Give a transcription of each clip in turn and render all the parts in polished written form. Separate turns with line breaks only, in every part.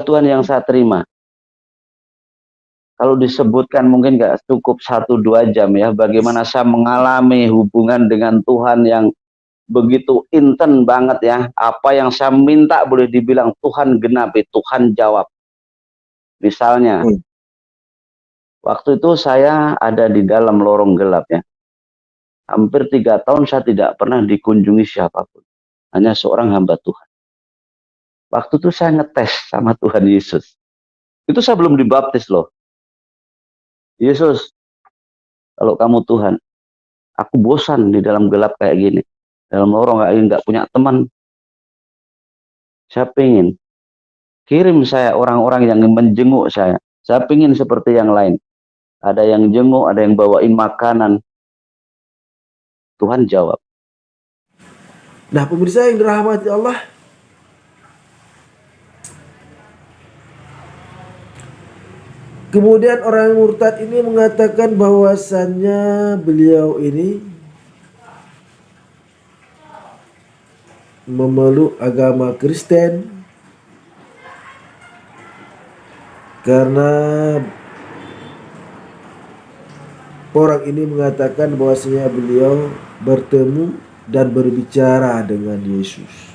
Tuhan yang saya terima. Kalau disebutkan mungkin nggak cukup 1-2 jam ya, bagaimana saya mengalami hubungan dengan Tuhan yang begitu inten banget ya. Apa yang saya minta boleh dibilang Tuhan genapi, Tuhan jawab. Misalnya, waktu itu saya ada di dalam lorong gelap ya. Hampir 3 tahun saya tidak pernah dikunjungi siapapun. Hanya seorang hamba Tuhan. Waktu itu saya ngetes sama Tuhan Yesus. Itu saya belum dibaptis loh. Yesus, kalau kamu Tuhan, aku bosan di dalam gelap kayak gini. Dalam lorong kayak gini, nggak punya teman. Saya pengen kirim saya orang-orang yang menjenguk saya. Saya pengen seperti yang lain. Ada yang jenguk, ada yang bawain makanan. Tuhan jawab.
Nah, pemirsa yang dirahmati Allah, kemudian orang murtad ini mengatakan bahwasannya beliau ini memeluk agama Kristen karena orang ini mengatakan bahwasanya beliau bertemu dan berbicara dengan Yesus.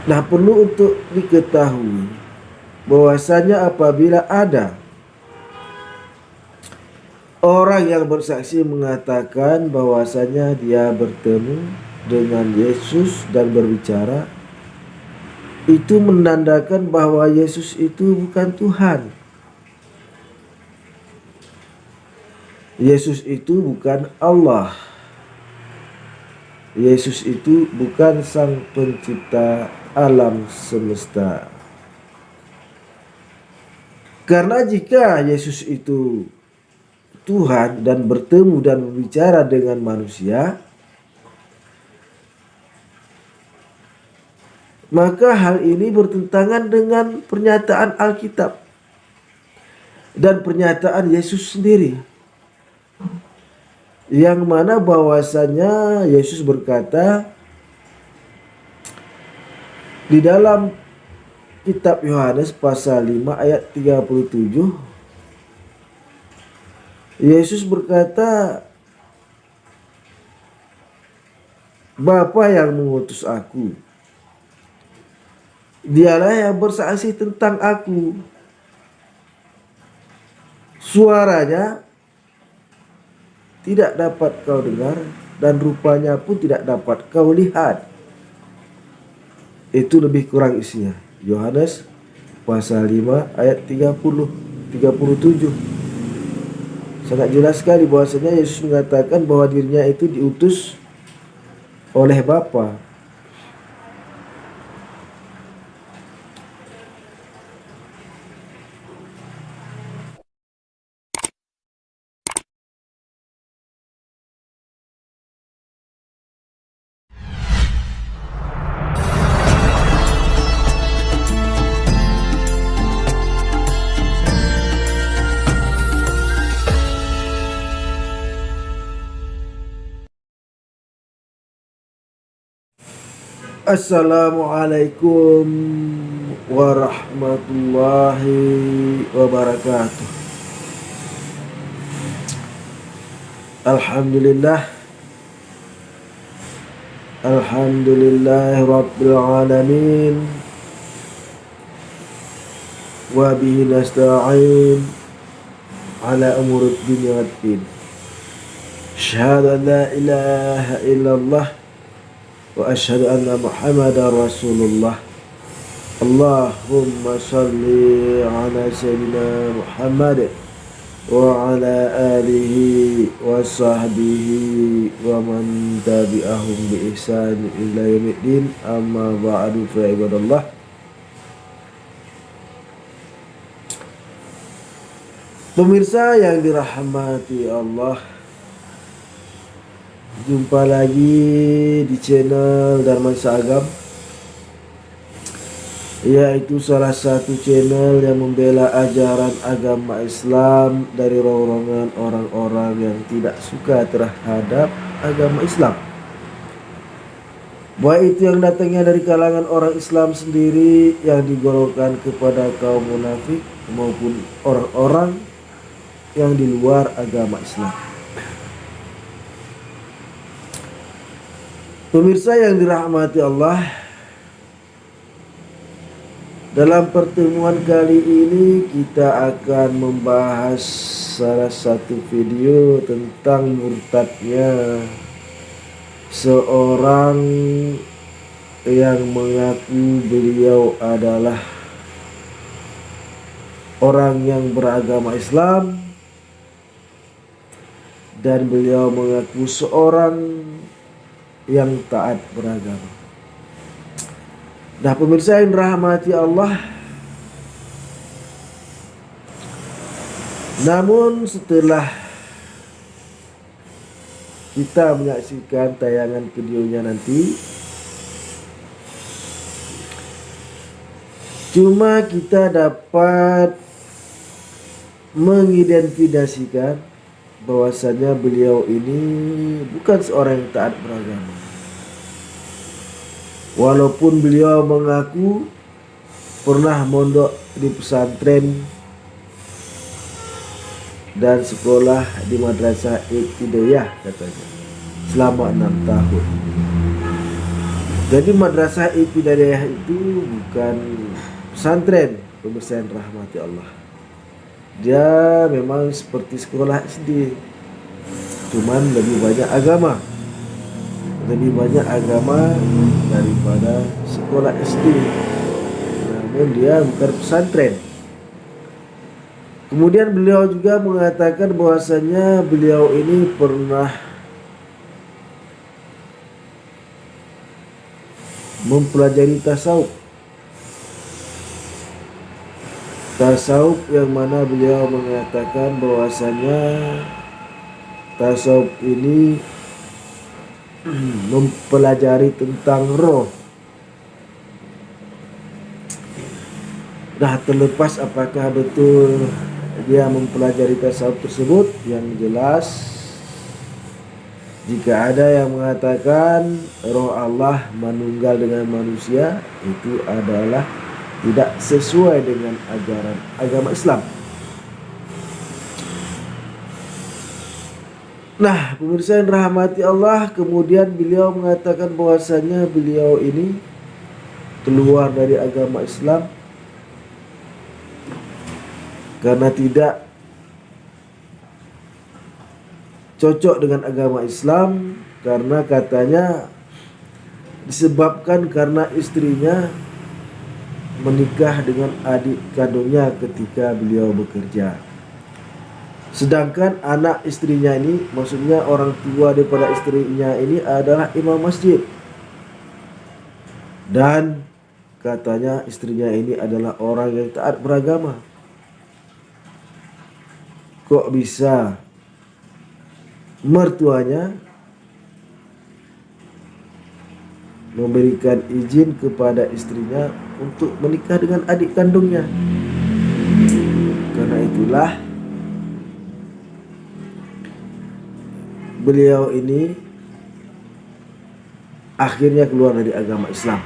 Nah, perlu untuk diketahui bahwasanya apabila ada orang yang bersaksi mengatakan bahwasanya dia bertemu dengan Yesus dan berbicara, itu menandakan bahwa Yesus itu bukan Tuhan. Yesus itu bukan Allah. Yesus itu bukan sang pencipta alam semesta. Karena jika Yesus itu Tuhan dan bertemu dan berbicara dengan manusia, maka hal ini bertentangan dengan pernyataan Alkitab dan pernyataan Yesus sendiri, yang mana bahwasanya Yesus berkata di dalam kitab Yohanes pasal 5 ayat 37, Yesus berkata, Bapa yang mengutus aku, dialah yang bersaksi tentang aku. Suaranya tidak dapat kau dengar dan rupanya pun tidak dapat kau lihat. Itu lebih kurang isinya. Yohanes pasal 5 ayat 37. Sangat jelas sekali bahwasanya Yesus mengatakan bahwa dirinya itu diutus oleh Bapa. Assalamualaikum warahmatullahi wabarakatuh. Alhamdulillah rabbil alamin, wa bihi nasta'in ala umurid dunya waddin. Asyhadu an la ilaha illallah wa asyhadu anna Muhammadar Rasulullah. Allahumma salli ala sayyidina Muhammad wa ala alihi wa sahbihi wa man tabi'ahum bi ihsan ila yaumiddin. Amma ba'du, fa ibadallah. Pemirsa yang dirahmati Allah, jumpa lagi di channel Darmansa Agam, yaitu salah satu channel yang membela ajaran agama Islam dari rombongan orang-orang yang tidak suka terhadap agama Islam. baik itu yang datangnya dari kalangan orang Islam sendiri yang digolongkan kepada kaum munafik maupun orang-orang yang di luar agama Islam. Pemirsa yang dirahmati Allah, dalam pertemuan kali ini kita akan membahas salah satu video tentang murtadnya seorang yang mengaku beliau adalah orang yang beragama Islam dan beliau mengaku seorang yang taat beragama. Nah, pemirsa yang dirahmati Allah, namun setelah kita menyaksikan tayangan videonya nanti, cuma kita dapat mengidentifikasikan bahwasanya beliau ini bukan seorang yang taat beragama. Walaupun beliau mengaku pernah mondok di pesantren dan sekolah di madrasah ibtidaiyah katanya selama 6 tahun. Jadi madrasah ibtidaiyah itu bukan pesantren, pemirsa yang rahmati Allah. Dia memang seperti sekolah SD, cuman lebih banyak agama daripada sekolah SD. Namun dia bukan pesantren. Kemudian beliau juga mengatakan bahwasanya beliau ini pernah mempelajari tasawuf yang mana beliau mengatakan bahwasanya tasawuf ini mempelajari tentang roh. Nah, terlepas apakah betul dia mempelajari tasawuf tersebut, yang jelas jika ada yang mengatakan roh Allah manunggal dengan manusia, itu adalah tidak sesuai dengan ajaran agama Islam. Nah, pemirsa yang rahmati Allah, kemudian beliau mengatakan bahwasanya beliau ini keluar dari agama Islam karena tidak cocok dengan agama Islam, karena katanya disebabkan karena istrinya menikah dengan adik kandungnya ketika beliau bekerja. Sedangkan anak istrinya ini, maksudnya orang tua daripada istrinya ini adalah imam masjid. Dan katanya istrinya ini adalah orang yang taat beragama. Kok bisa mertuanya memberikan izin kepada istrinya untuk menikah dengan adik kandungnya? Karena itulah beliau ini akhirnya keluar dari agama Islam.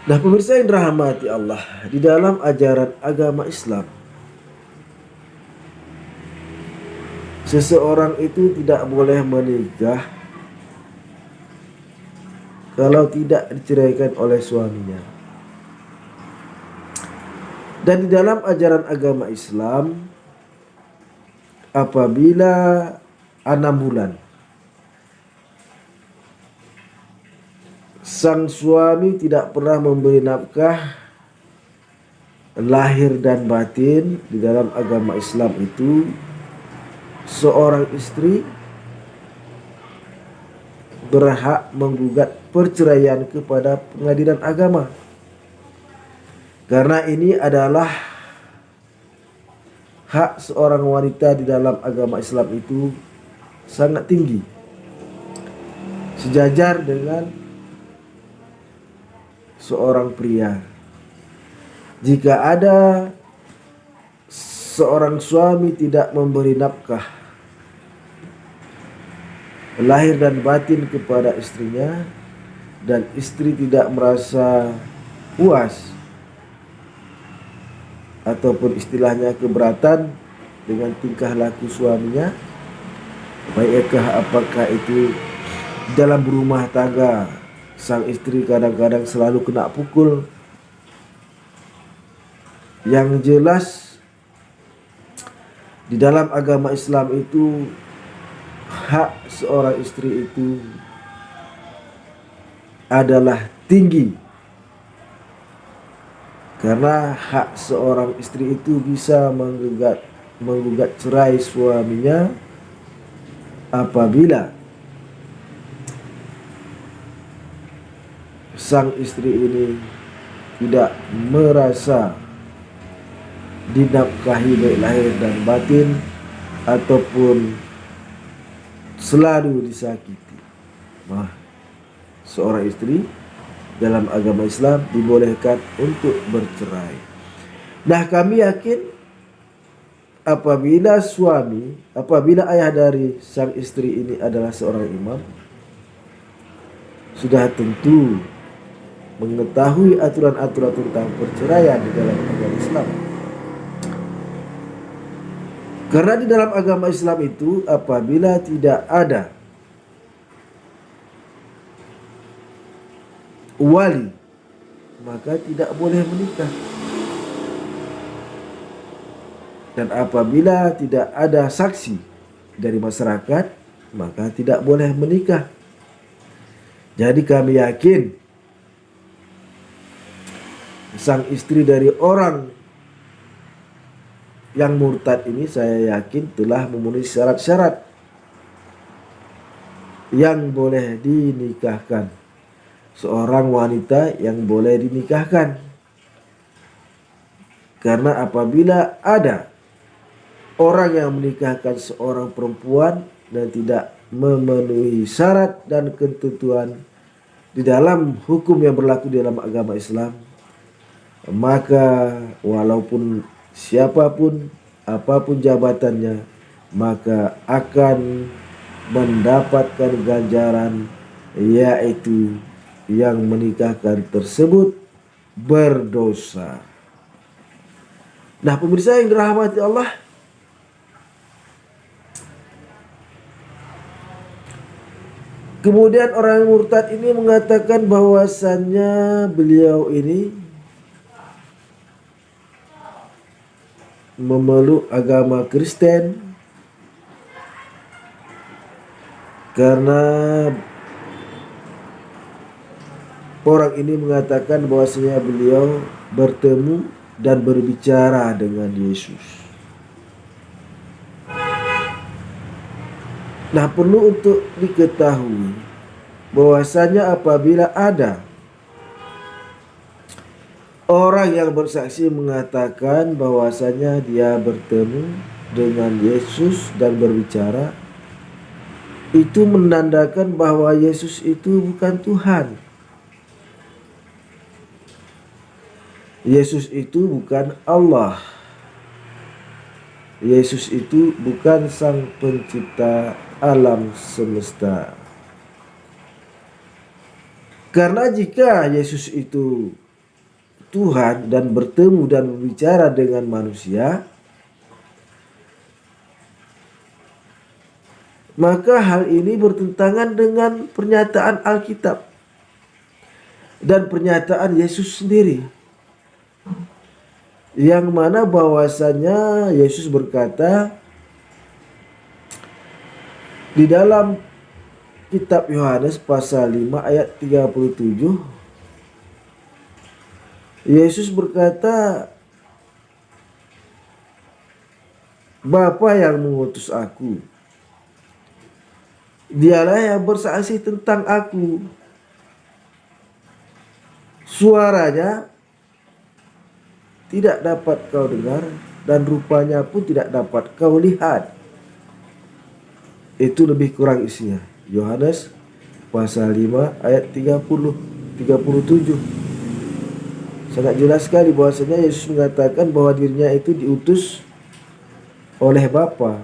Nah, pemirsa yang dirahmati Allah, di dalam ajaran agama Islam, seseorang itu tidak boleh menikah kalau tidak diceraikan oleh suaminya. Dan di dalam ajaran agama Islam, apabila 6 bulan sang suami tidak pernah memberi nafkah lahir dan batin, di dalam agama Islam itu seorang istri berhak menggugat perceraian kepada pengadilan agama. Karena ini adalah hak seorang wanita di dalam agama Islam itu sangat tinggi, sejajar dengan seorang pria. Jika ada seorang suami tidak memberi nafkah lahir dan batin kepada istrinya, dan istri tidak merasa puas ataupun istilahnya keberatan dengan tingkah laku suaminya, baikkah apakah itu dalam berumah tangga sang istri kadang-kadang selalu kena pukul. Yang jelas di dalam agama Islam itu hak seorang istri itu adalah tinggi, karena hak seorang istri itu bisa menggugat cerai suaminya apabila sang istri ini tidak merasa dinafkahi baik lahir dan batin ataupun selalu disakiti. Seorang istri dalam agama Islam dibolehkan untuk bercerai. Nah, kami yakin apabila ayah dari sang istri ini adalah seorang imam, sudah tentu mengetahui aturan-aturan tentang perceraian di dalam agama Islam. Karena di dalam agama Islam itu apabila tidak ada wali, maka tidak boleh menikah. Dan apabila tidak ada saksi dari masyarakat, maka tidak boleh menikah. Jadi kami yakin sang istri dari orang yang murtad ini, saya yakin telah memenuhi syarat-syarat yang boleh dinikahkan. Seorang wanita yang boleh dinikahkan. Karena apabila ada orang yang menikahkan seorang perempuan dan tidak memenuhi syarat dan ketentuan di dalam hukum yang berlaku di dalam agama Islam, maka walaupun siapapun, apapun jabatannya, maka akan mendapatkan ganjaran, yaitu yang menikahkan tersebut berdosa. Nah, pemirsa yang dirahmati Allah, kemudian orang murtad ini mengatakan bahwasannya beliau ini memeluk agama Kristen karena orang ini mengatakan bahwasanya beliau bertemu dan berbicara dengan Yesus. Nah, perlu untuk diketahui bahwasanya apabila ada orang yang bersaksi mengatakan bahwasanya dia bertemu dengan Yesus dan berbicara, itu menandakan bahwa Yesus itu bukan Tuhan. Yesus itu bukan Allah. Yesus itu bukan sang pencipta alam semesta. Karena jika Yesus itu Tuhan dan bertemu dan berbicara dengan manusia, maka hal ini bertentangan dengan pernyataan Alkitab dan pernyataan Yesus sendiri, yang mana bahwasanya Yesus berkata di dalam kitab Yohanes pasal 5 ayat 37, Yesus berkata, Bapa yang mengutus aku, dialah yang bersaksi tentang aku. Suaranya tidak dapat kau dengar dan rupanya pun tidak dapat kau lihat. Itu lebih kurang isinya. Yohanes pasal 5 ayat 37. Sangat jelas sekali bahwasanya Yesus mengatakan bahwa dirinya itu diutus oleh Bapa.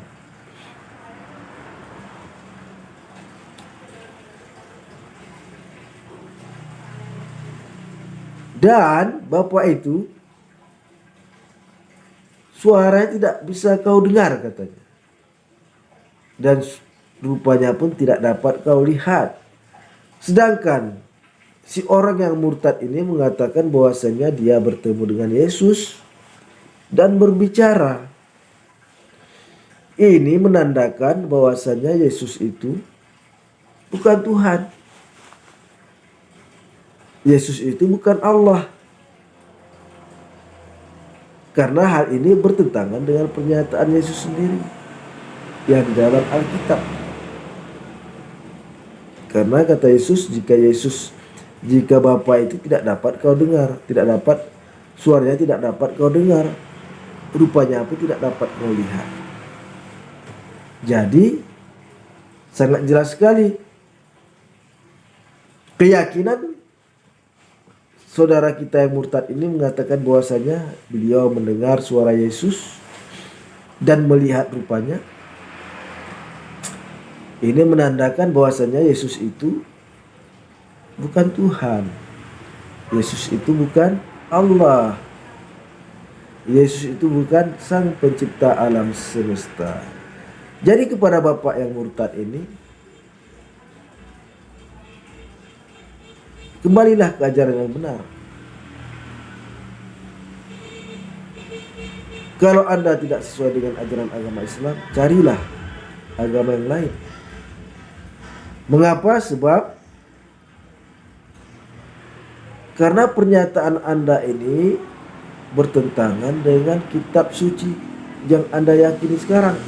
Dan Bapa itu suaranya tidak bisa kau dengar katanya. Dan rupanya pun tidak dapat kau lihat. Sedangkan si orang yang murtad ini mengatakan bahwasanya dia bertemu dengan Yesus dan berbicara. Ini menandakan bahwasanya Yesus itu bukan Tuhan. Yesus itu bukan Allah. Karena hal ini bertentangan dengan pernyataan Yesus sendiri yang dalam Alkitab. Karena kata Yesus, jika Bapa itu tidak dapat kau dengar, suaranya tidak dapat kau dengar, rupanya pun tidak dapat kau lihat. Jadi sangat jelas sekali keyakinan saudara kita yang murtad ini mengatakan bahwasanya beliau mendengar suara Yesus dan melihat rupanya. Ini menandakan bahwasanya Yesus itu bukan Tuhan. Yesus itu bukan Allah. Yesus itu bukan Sang Pencipta alam semesta. Jadi kepada bapak yang murtad ini, kembalilah ke ajaran yang benar. Kalau Anda tidak sesuai dengan ajaran agama Islam, carilah agama yang lain. Mengapa? Sebab karena pernyataan Anda ini bertentangan dengan kitab suci yang Anda yakini sekarang.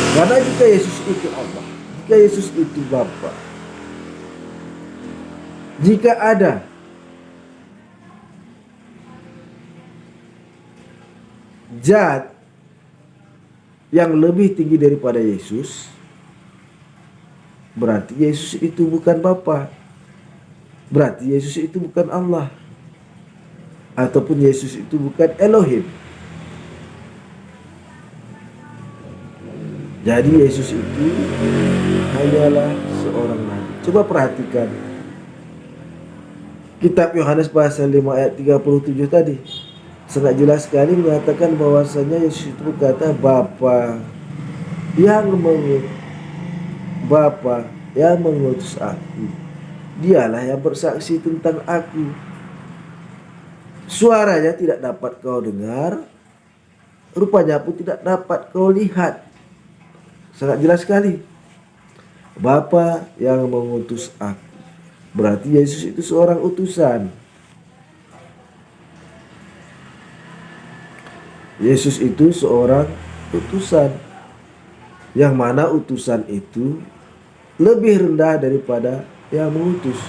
Karena jika Yesus itu Allah, jika Yesus itu Bapa, jika ada zat yang lebih tinggi daripada Yesus, berarti Yesus itu bukan Bapa. Berarti Yesus itu bukan Allah. Ataupun Yesus itu bukan Elohim. Jadi Yesus itu hanyalah seorang nabi. Coba perhatikan kitab Yohanes pasal 5 ayat 37 tadi. Sangat jelas sekali mengatakan bahwasanya Yesus itu berkata, Bapa yang mengutus aku, dialah yang bersaksi tentang aku. Suaranya tidak dapat kau dengar, rupanya pun tidak dapat kau lihat. Sangat jelas sekali. Bapa yang mengutus aku. Berarti Yesus itu seorang utusan. Yesus itu seorang utusan. Yang mana utusan itu lebih rendah daripada yang mengutus.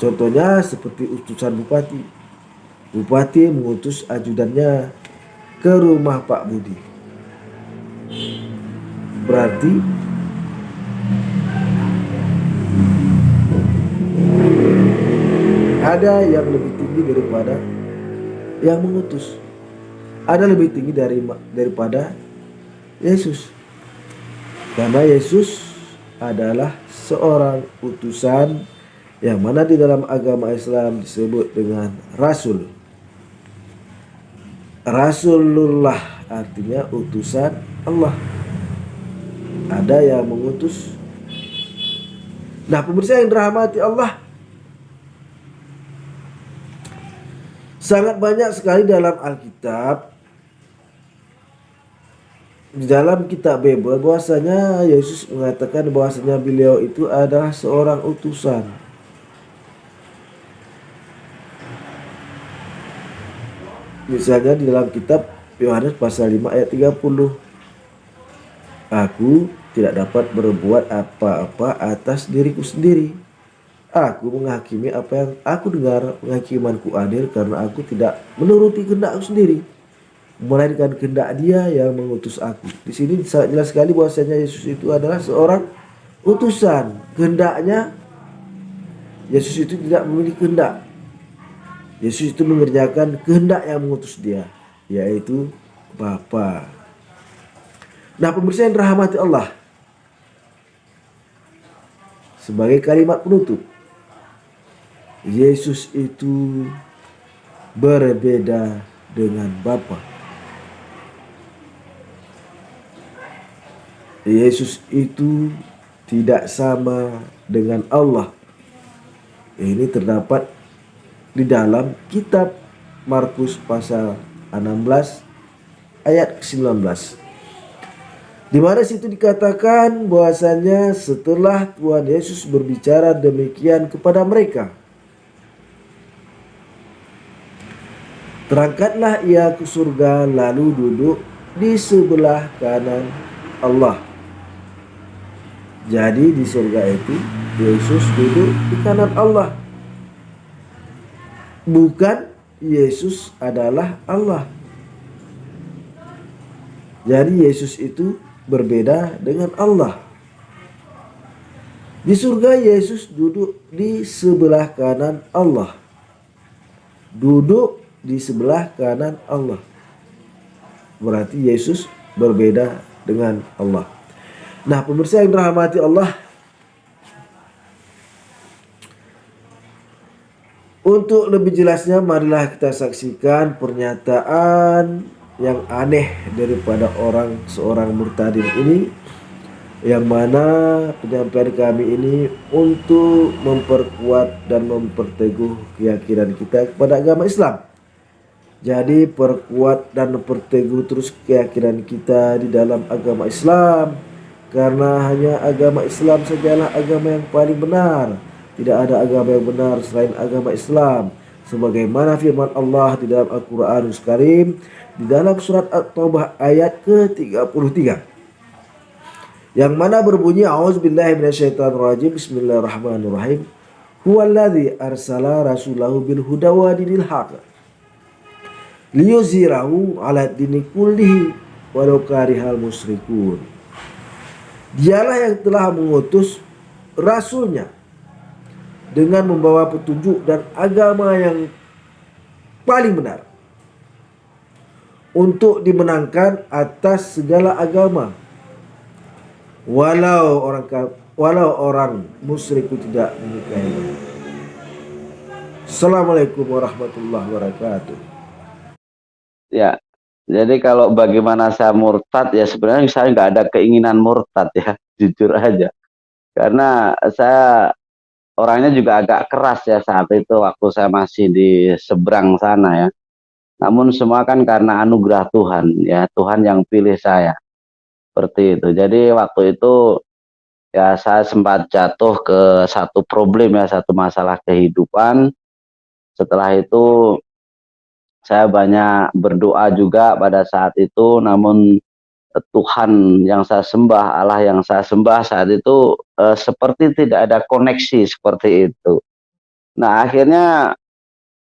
Contohnya seperti utusan bupati. Bupati mengutus ajudannya ke rumah Pak Budi. Berarti ada yang lebih tinggi daripada yang mengutus. Ada lebih tinggi daripada Yesus. Karena Yesus adalah seorang utusan yang mana di dalam agama Islam disebut dengan Rasul. Rasulullah artinya utusan Allah. Ada yang mengutus. Nah, pemirsa yang dirahmati Allah, sangat banyak sekali dalam Alkitab, di dalam kitab Bible, bahwasanya Yesus mengatakan bahwasanya beliau itu adalah seorang utusan. Misalnya di dalam kitab Yohanes pasal 5 ayat 30. Aku tidak dapat berbuat apa-apa atas diriku sendiri. Aku menghakimi apa yang aku dengar, penghakimanku adil karena aku tidak menuruti kehendakku sendiri, melainkan kehendak Dia yang mengutus aku. Di sini sangat jelas sekali bahwasanya Yesus itu adalah seorang utusan. Kehendaknya, Yesus itu tidak memiliki kehendak. Yesus itu mengerjakan kehendak yang mengutus Dia, yaitu Bapa. Nah, pemirsa yang dirahmati Allah, sebagai kalimat penutup, Yesus itu berbeda dengan Bapa. Yesus itu tidak sama dengan Allah. Ini terdapat di dalam kitab Markus pasal 16 ayat 19. Di mana situ dikatakan bahwasanya setelah Tuhan Yesus berbicara demikian kepada mereka, terangkatlah ia ke surga lalu duduk di sebelah kanan Allah. Jadi di surga itu Yesus duduk di kanan Allah. Bukan Yesus adalah Allah. Jadi Yesus itu berbeda dengan Allah. Di surga Yesus duduk di sebelah kanan Allah. Duduk di sebelah kanan Allah. Berarti Yesus berbeda dengan Allah. Nah, pemirsa yang dirahmati Allah, untuk lebih jelasnya marilah kita saksikan pernyataan yang aneh daripada seorang murtadin ini, yang mana penyampaian kami ini untuk memperkuat dan memperteguh keyakinan kita kepada agama Islam. Jadi perkuat dan perteguh terus keyakinan kita di dalam agama Islam, karena hanya agama Islam sajalah agama yang paling benar. Tidak ada agama yang benar selain agama Islam. Sebagaimana firman Allah di dalam Al-Quranul Karim di dalam surat At-Taubah ayat ke-33, yang mana berbunyi a'udzubillahi minasyaitonirrajim, bismillahirrahmanirrahim, huwallazi arsala rasulahu bil huda wa dinil haq liyuzhirahu 'ala dini kullihi walau karihal musyrikun. Dialah yang telah mengutus rasulnya dengan membawa petunjuk dan agama yang paling benar untuk dimenangkan atas segala agama, walau orang musyrik tidak menyukainya. Assalamualaikum warahmatullahi wabarakatuh.
Ya, jadi kalau bagaimana saya murtad, ya sebenarnya saya nggak ada keinginan murtad ya, jujur aja. Karena saya orangnya juga agak keras ya saat itu waktu saya masih di seberang sana ya. Namun semua kan karena anugerah Tuhan ya, Tuhan yang pilih saya. Seperti itu. Jadi waktu itu ya saya sempat jatuh ke satu problem ya, satu masalah kehidupan. Setelah itu saya banyak berdoa juga pada saat itu, namun Tuhan yang saya sembah, Allah yang saya sembah saat itu seperti tidak ada koneksi seperti itu. Nah akhirnya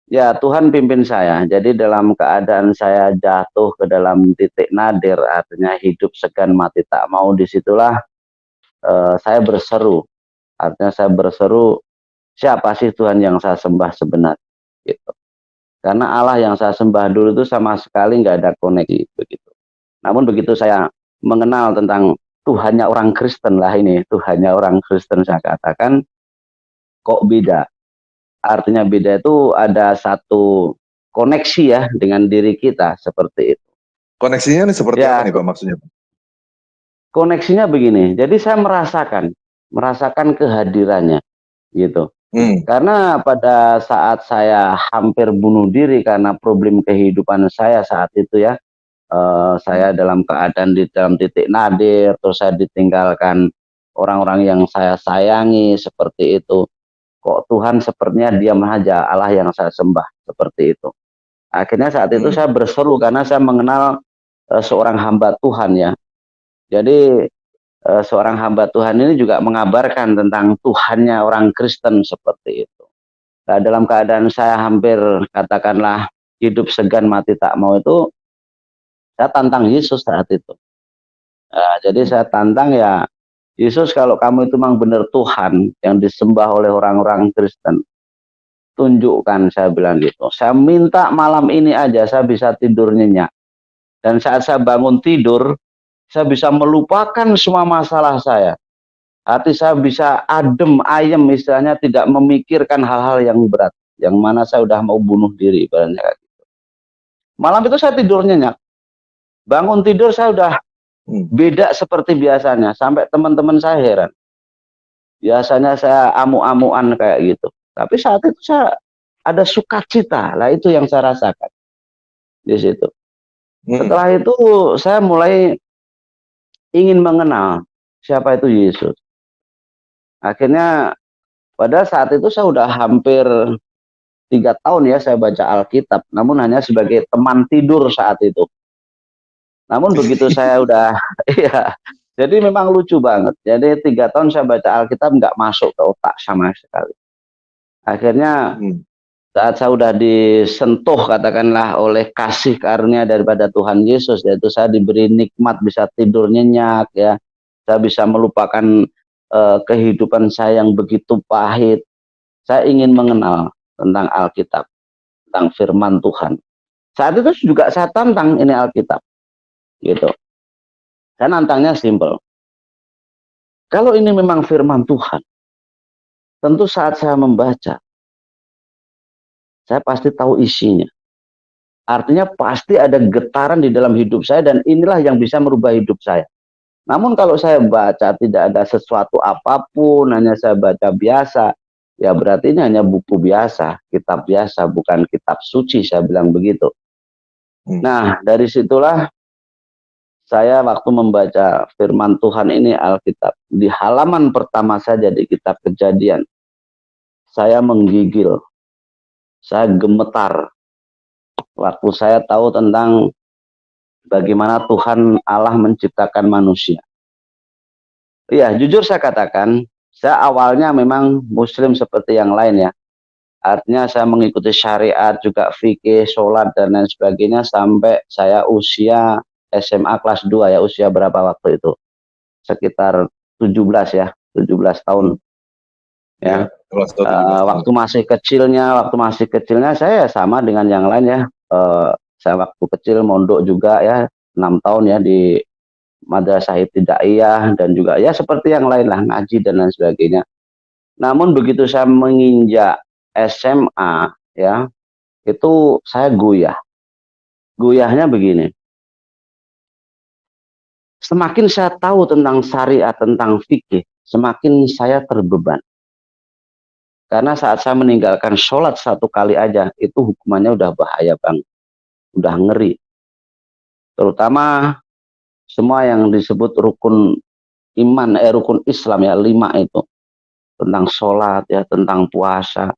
ya Tuhan pimpin saya. Jadi dalam keadaan saya jatuh ke dalam titik nadir, artinya hidup segan mati tak mau, disitulah saya berseru. Artinya saya berseru, siapa sih Tuhan yang saya sembah sebenarnya? Gitu. Karena Allah yang saya sembah dulu itu sama sekali nggak ada koneksi begitu. Namun begitu saya mengenal tentang Tuhannya orang Kristen lah ini, Tuhannya orang Kristen, saya katakan kok beda. Artinya beda itu ada satu koneksi ya dengan diri kita, seperti itu.
Koneksinya ini seperti
Ya,
apa nih Pak maksudnya?
koneksinya begini. Jadi saya merasakan kehadirannya gitu. Karena pada saat saya hampir bunuh diri karena problem kehidupan saya saat itu ya, saya dalam keadaan di dalam titik nadir, terus saya ditinggalkan orang-orang yang saya sayangi, seperti itu. Kok Tuhan sepertinya diam saja, Allah yang saya sembah, seperti itu. Akhirnya saat itu saya berseru karena saya mengenal seorang hamba Tuhan ya. Jadi seorang hamba Tuhan ini juga mengabarkan tentang Tuhannya orang Kristen, seperti itu. Nah, dalam keadaan saya hampir katakanlah hidup segan mati tak mau itu, saya tantang Yesus saat itu. Nah, jadi saya tantang ya, Yesus kalau kamu itu memang benar Tuhan yang disembah oleh orang-orang Kristen, tunjukkan, saya bilang gitu. Saya minta malam ini aja saya bisa tidur nyenyak. Dan saat saya bangun tidur, saya bisa melupakan semua masalah saya. Hati saya bisa adem, ayem, istilahnya tidak memikirkan hal-hal yang berat. Yang mana saya udah mau bunuh diri, ibaratnya kayak gitu. Malam itu saya tidur nyenyak. Bangun tidur saya udah beda seperti biasanya. Sampai teman-teman saya heran. Biasanya saya amu-amuan kayak gitu. Tapi saat itu saya ada sukacita. Lah itu yang saya rasakan di situ. Setelah itu saya mulai ingin mengenal siapa itu Yesus. Akhirnya pada saat itu saya udah hampir 3 tahun ya saya baca Alkitab. Namun hanya sebagai teman tidur saat itu. Namun begitu saya udah, iya. Jadi memang lucu banget. Jadi 3 tahun saya baca Alkitab nggak masuk ke otak sama sekali. Akhirnya saat saya udah disentuh katakanlah oleh kasih karunia daripada Tuhan Yesus, yaitu saya diberi nikmat bisa tidur nyenyak ya, saya bisa melupakan kehidupan saya yang begitu pahit. Saya ingin mengenal tentang Alkitab, tentang firman Tuhan. Saat itu juga saya tantang ini Alkitab, gitu. Saya nantangnya simple. Kalau ini memang firman Tuhan, tentu saat saya membaca, saya pasti tahu isinya. Artinya pasti ada getaran di dalam hidup saya dan inilah yang bisa merubah hidup saya. Namun kalau saya baca tidak ada sesuatu apapun, hanya saya baca biasa, ya berarti ini hanya buku biasa, kitab biasa, bukan kitab suci, saya bilang begitu. Nah, dari situlah saya waktu membaca firman Tuhan ini Alkitab, di halaman pertama saja di kitab Kejadian, saya menggigil, saya gemetar, waktu saya tahu tentang bagaimana Tuhan Allah menciptakan manusia. Ya, jujur saya katakan, saya awalnya memang Muslim seperti yang lain ya. Artinya saya mengikuti syariat, juga fikih, sholat, dan lain sebagainya, sampai saya usia SMA kelas 2 ya, usia berapa waktu itu? Sekitar 17 ya, 17 tahun. Ya, waktu masih kecilnya saya sama dengan yang lain ya. Saya waktu kecil mondok juga ya, 6 tahun ya di Madrasah Ibtidaiyah dan juga ya seperti yang lain lah, ngaji dan lain sebagainya. Namun begitu saya menginjak SMA ya, itu saya goyah. Goyahnya begini. Semakin saya tahu tentang syariat, tentang fikih, semakin saya terbeban. Karena saat saya meninggalkan sholat 1 kali aja, itu hukumannya udah bahaya banget. Udah ngeri. Terutama semua yang disebut rukun iman, rukun Islam ya, 5 itu. Tentang sholat ya, tentang puasa.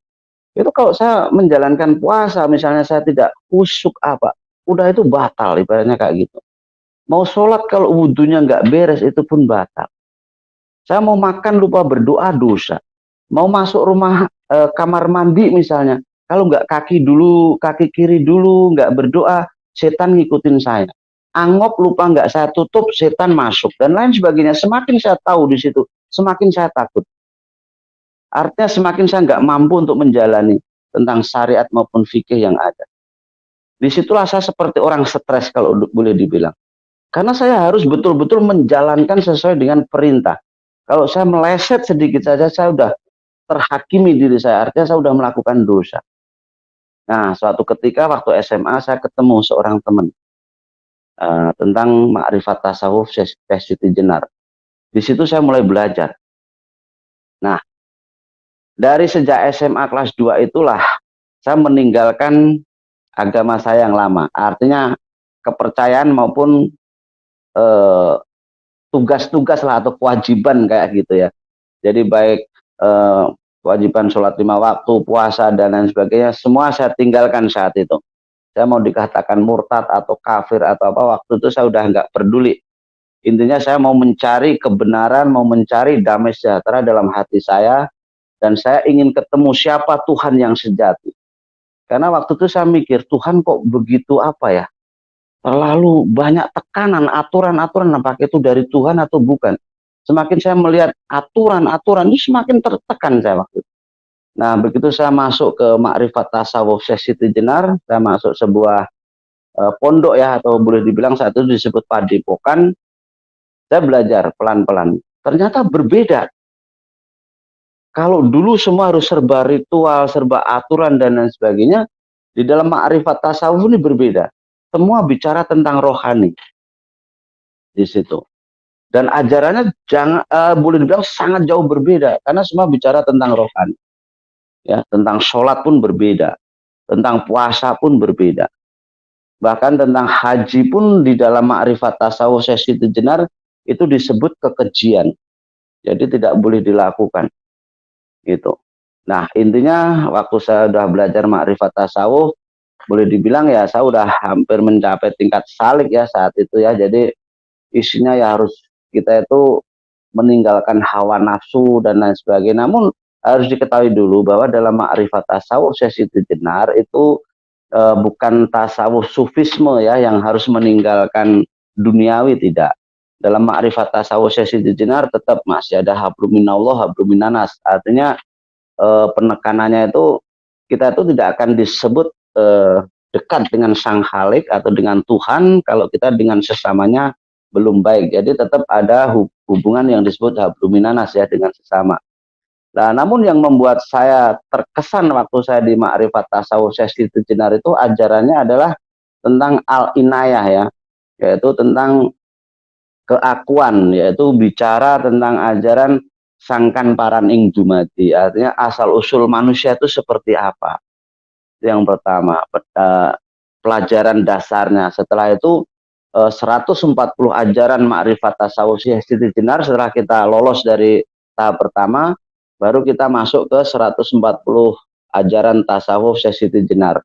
Itu kalau saya menjalankan puasa, misalnya saya tidak khusyuk apa, udah itu batal, ibaratnya kayak gitu. Mau sholat kalau wudhunya nggak beres, itu pun batal. Saya mau makan lupa berdoa, dosa. Mau masuk rumah kamar mandi misalnya, kalau nggak kaki kiri dulu, nggak berdoa, setan ngikutin saya. Angop lupa nggak saya tutup, setan masuk dan lain sebagainya. Semakin saya tahu di situ, semakin saya takut. Artinya semakin saya nggak mampu untuk menjalani tentang syariat maupun fikih yang ada. Disitulah saya seperti orang stres kalau boleh dibilang. Karena saya harus betul-betul menjalankan sesuai dengan perintah. Kalau saya meleset sedikit saja, saya sudah terhakimi diri saya. Artinya saya sudah melakukan dosa. Nah, suatu ketika waktu SMA saya ketemu seorang teman tentang Ma'rifat Tasawuf Syekh Siti Jenar. Di situ saya mulai belajar. Nah, dari sejak SMA kelas 2 itulah saya meninggalkan agama saya yang lama. Artinya kepercayaan maupun tugas-tugas lah atau kewajiban kayak gitu ya. Jadi baik kewajiban sholat 5 waktu, puasa dan lain sebagainya, semua saya tinggalkan saat itu. Saya mau dikatakan murtad atau kafir atau apa, waktu itu saya udah nggak peduli. Intinya saya mau mencari kebenaran, mau mencari damai sejahtera dalam hati saya, dan saya ingin ketemu siapa Tuhan yang sejati. Karena waktu itu saya mikir, Tuhan kok begitu apa ya? Terlalu banyak tekanan, aturan-aturan, apakah itu dari Tuhan atau bukan. Semakin saya melihat aturan-aturan, ini semakin tertekan saya waktu itu. Nah, begitu saya masuk ke Ma'rifat Tasawuf Syekh Siti Jenar, saya masuk sebuah pondok ya, atau boleh dibilang saat itu disebut padepokan, saya belajar pelan-pelan. Ternyata berbeda Kalau dulu semua harus serba ritual, serba aturan dan lain sebagainya, di dalam ma'rifat tasawuf ini berbeda. Semua bicara tentang rohani di situ. Dan ajarannya boleh dibilang sangat jauh berbeda karena semua bicara tentang rohani. Ya, tentang sholat pun berbeda, tentang puasa pun berbeda. Bahkan tentang haji pun di dalam ma'rifat tasawuf Syekh Siti Jenar itu disebut kekejian. Jadi tidak boleh dilakukan. Gitu. Nah, intinya waktu saya sudah belajar ma'rifat tasawuf, boleh dibilang ya saya udah hampir mencapai tingkat salik ya saat itu ya. Jadi isinya ya harus kita itu meninggalkan hawa nafsu dan lain sebagainya. Namun harus diketahui dulu bahwa dalam ma'rifat tasawuf Syekh Siti Jenar itu bukan tasawuf sufisme ya yang harus meninggalkan duniawi, tidak. Dalam ma'rifat tasawuf Syekh Siti Jenar tetap masih ada hablum minallah, hablum minanas. Artinya penekanannya itu kita itu tidak akan disebut dekat dengan Sang Khalik atau dengan Tuhan kalau kita dengan sesamanya belum baik. Jadi tetap ada hubungan yang disebut hablum minanas ya dengan sesama. Nah, namun yang membuat saya terkesan waktu saya di Ma'rifat Tasawuf Syekh Siti Jenar itu ajarannya adalah tentang al-inayah ya, yaitu tentang keakuan, yaitu bicara tentang ajaran sangkan paran ing dumadi, artinya asal usul manusia itu seperti apa. Yang pertama, pelajaran dasarnya. Setelah itu 140 ajaran Ma'rifat Tasawuf Syekh Siti Jenar, setelah kita lolos dari tahap pertama, baru kita masuk ke 140 ajaran tasawuf Syekh Siti Jenar.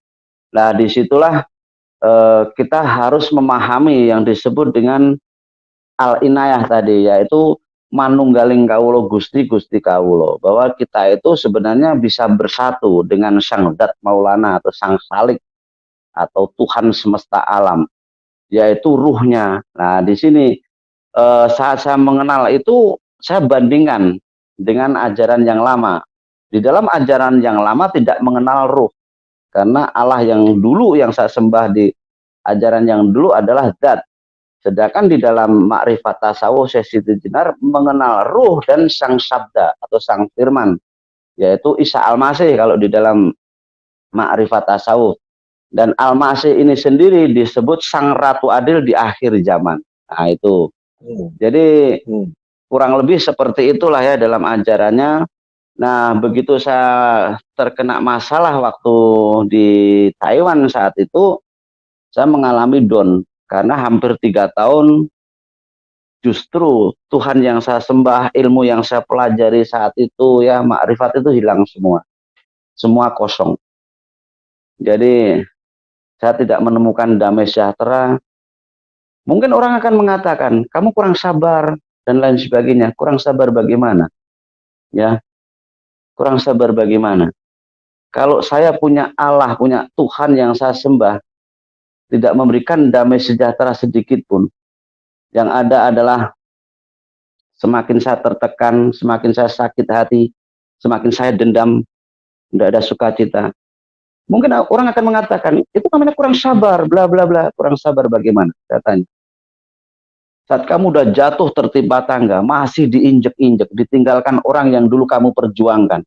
Nah, disitulah kita harus memahami yang disebut dengan al-inayah tadi, yaitu manunggaling kawulo Gusti Gusti kawulo, bahwa kita itu sebenarnya bisa bersatu dengan Sang Dat Maulana atau Sang Khalik atau Tuhan semesta alam, yaitu ruhnya. Nah, di sini saat saya mengenal itu saya bandingkan dengan ajaran yang lama. Di dalam ajaran yang lama tidak mengenal ruh, karena Allah yang dulu yang saya sembah di ajaran yang dulu adalah zat. Sedangkan di dalam Ma'rifat Tasawuf Syekh Siti Jenar mengenal ruh dan sang sabda atau sang firman, yaitu Isa Al-Masih kalau di dalam Ma'rifat Tasawuf. Dan Al-Masih ini sendiri disebut sang Ratu Adil di akhir zaman. Nah, itu. Jadi kurang lebih seperti itulah ya dalam ajarannya. Nah, begitu saya terkena masalah waktu di Taiwan saat itu, saya mengalami down karena hampir 3 tahun justru Tuhan yang saya sembah, ilmu yang saya pelajari saat itu ya, makrifat itu hilang semua kosong. Jadi saya tidak menemukan damai sejahtera. Mungkin orang akan mengatakan kamu kurang sabar dan lain sebagainya. Kurang sabar bagaimana? Ya, kurang sabar bagaimana? Kalau saya punya Allah, punya Tuhan yang saya sembah, tidak memberikan damai sejahtera sedikit pun. Yang ada adalah semakin saya tertekan, semakin saya sakit hati, semakin saya dendam, tidak ada sukacita. Mungkin orang akan mengatakan, itu namanya kurang sabar, bla bla bla. Kurang sabar bagaimana? Saya tanya. Saat kamu udah jatuh tertimpa tangga, masih diinjek-injek, ditinggalkan orang yang dulu kamu perjuangkan.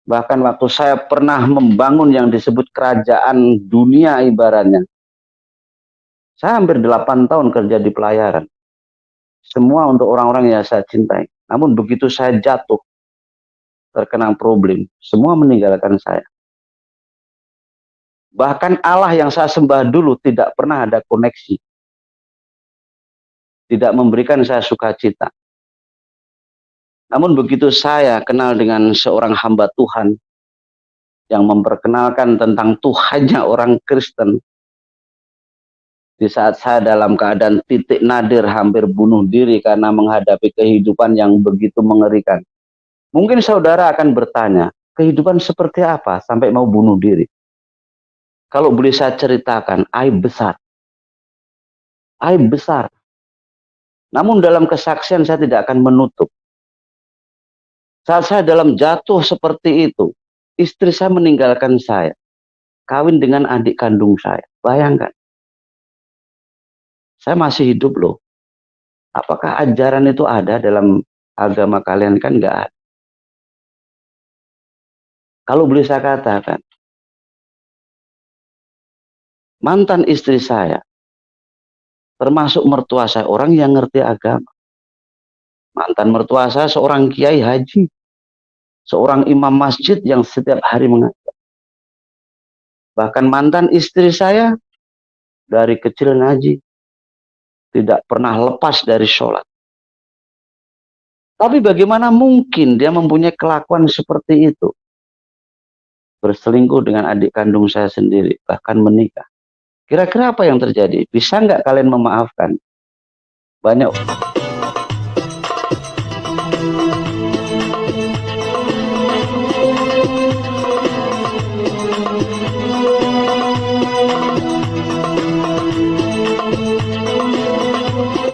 Bahkan waktu saya pernah membangun yang disebut kerajaan dunia ibaratnya. Saya hampir 8 tahun kerja di pelayaran. Semua untuk orang-orang yang saya cintai. Namun begitu saya jatuh, terkena problem, semua meninggalkan saya. Bahkan Allah yang saya sembah dulu tidak pernah ada koneksi. Tidak memberikan saya sukacita. Namun begitu saya kenal dengan seorang hamba Tuhan yang memperkenalkan tentang Tuhannya orang Kristen, di saat saya dalam keadaan titik nadir hampir bunuh diri karena menghadapi kehidupan yang begitu mengerikan. Mungkin saudara akan bertanya, kehidupan seperti apa sampai mau bunuh diri? Kalau boleh saya ceritakan, aib besar. Aib besar. Namun dalam kesaksian saya tidak akan menutup. Saat saya dalam jatuh seperti itu, istri saya meninggalkan saya. Kawin dengan adik kandung saya. Bayangkan. Saya masih hidup loh. Apakah ajaran itu ada dalam agama kalian? Kan enggak ada. Kalau boleh saya katakan, mantan istri saya, termasuk mertua saya, orang yang ngerti agama. Mantan mertua saya seorang kiai haji, seorang imam masjid yang setiap hari mengajar. Bahkan mantan istri saya dari kecil ngaji, tidak pernah lepas dari sholat. Tapi bagaimana mungkin dia mempunyai kelakuan seperti itu? Berselingkuh dengan adik kandung saya sendiri, bahkan menikah. Kira-kira apa yang terjadi? Bisa nggak kalian memaafkan? Banyak